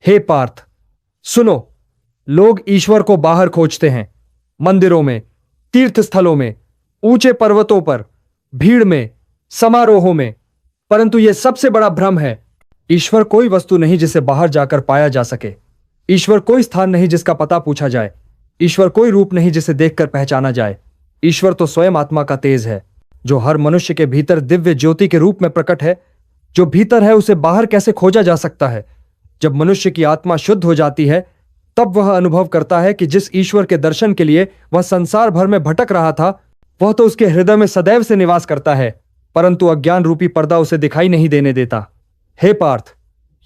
हे पार्थ, सुनो। लोग ईश्वर को बाहर खोजते हैं, मंदिरों में, तीर्थ स्थलों में, ऊंचे पर्वतों पर, भीड़ में, समारोहों में। परंतु यह सबसे बड़ा भ्रम है। ईश्वर कोई वस्तु नहीं जिसे बाहर जाकर पाया जा सके। ईश्वर कोई स्थान नहीं जिसका पता पूछा जाए। ईश्वर कोई रूप नहीं जिसे देखकर पहचाना जाए। ईश्वर तो स्वयं आत्मा का तेज है, जो हर मनुष्य के भीतर दिव्य ज्योति के रूप में प्रकट है। जो भीतर है उसे बाहर कैसे खोजा जा सकता है? जब मनुष्य की आत्मा शुद्ध हो जाती है, तब वह अनुभव करता है कि जिस ईश्वर के दर्शन के लिए वह संसार भर में भटक रहा था, वह तो उसके हृदय में सदैव से निवास करता है, परंतु अज्ञान रूपी पर्दा उसे दिखाई नहीं देने देता। हे पार्थ,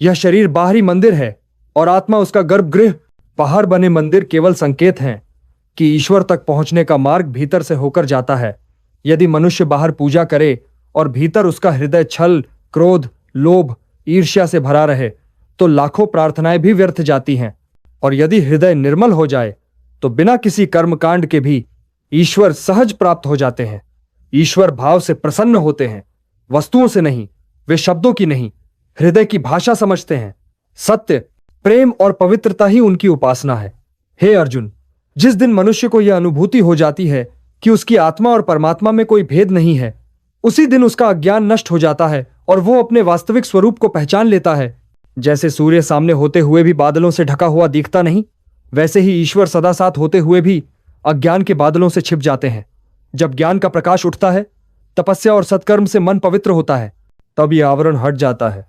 यह शरीर बाहरी मंदिर है और आत्मा उसका गर्भगृह। बाहर बने मंदिर केवल संकेत हैं कि ईश्वर तक पहुंचने का मार्ग भीतर से होकर जाता है। यदि मनुष्य बाहर पूजा करे और भीतर उसका हृदय छल, क्रोध, लोभ, ईर्ष्या से भरा रहे, तो लाखों प्रार्थनाएं भी व्यर्थ जाती हैं। और यदि हृदय निर्मल हो जाए तो बिना किसी कर्मकांड के भी ईश्वर सहज प्राप्त हो जाते हैं। ईश्वर भाव से प्रसन्न होते हैं, वस्तुओं से नहीं। वे शब्दों की नहीं, हृदय की भाषा समझते हैं। सत्य, प्रेम और पवित्रता ही उनकी उपासना है। हे अर्जुन, जिस दिन मनुष्य को यह अनुभूति हो जाती है कि उसकी आत्मा और परमात्मा में कोई भेद नहीं है, उसी दिन उसका अज्ञान नष्ट हो जाता है और वो अपने वास्तविक स्वरूप को पहचान लेता है। जैसे सूर्य सामने होते हुए भी बादलों से ढका हुआ दिखता नहीं, वैसे ही ईश्वर सदा साथ होते हुए भी अज्ञान के बादलों से छिप जाते हैं। जब ज्ञान का प्रकाश उठता है, तपस्या और सत्कर्म से मन पवित्र होता है, तब यह आवरण हट जाता है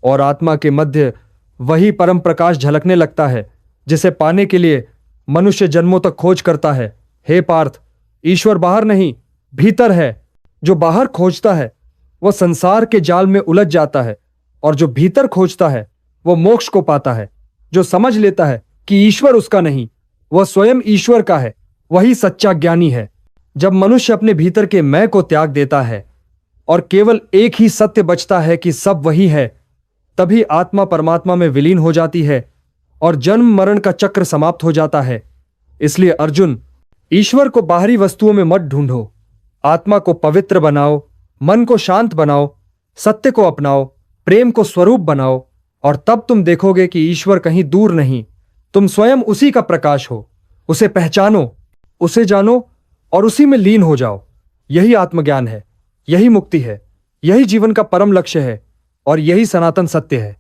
और आत्मा के मध्य वही परम प्रकाश झलकने लगता है, जिसे पाने के लिए मनुष्य जन्मों तक खोज करता है। हे पार्थ, ईश्वर बाहर नहीं, भीतर है। जो बाहर खोजता है वह संसार के जाल में उलझ जाता है, और जो भीतर खोजता है वह मोक्ष को पाता है। जो समझ लेता है कि ईश्वर उसका नहीं, वह स्वयं ईश्वर का है, वही सच्चा ज्ञानी है। जब मनुष्य अपने भीतर के मैं को त्याग देता है और केवल एक ही सत्य बचता है कि सब वही है, तभी आत्मा परमात्मा में विलीन हो जाती है और जन्म मरण का चक्र समाप्त हो जाता है। इसलिए अर्जुन, ईश्वर को बाहरी वस्तुओं में मत ढूंढो। आत्मा को पवित्र बनाओ, मन को शांत बनाओ, सत्य को अपनाओ, प्रेम को स्वरूप बनाओ, और तब तुम देखोगे कि ईश्वर कहीं दूर नहीं, तुम स्वयं उसी का प्रकाश हो। उसे पहचानो, उसे जानो और उसी में लीन हो जाओ। यही आत्मज्ञान है, यही मुक्ति है, यही जीवन का परम लक्ष्य है और यही सनातन सत्य है।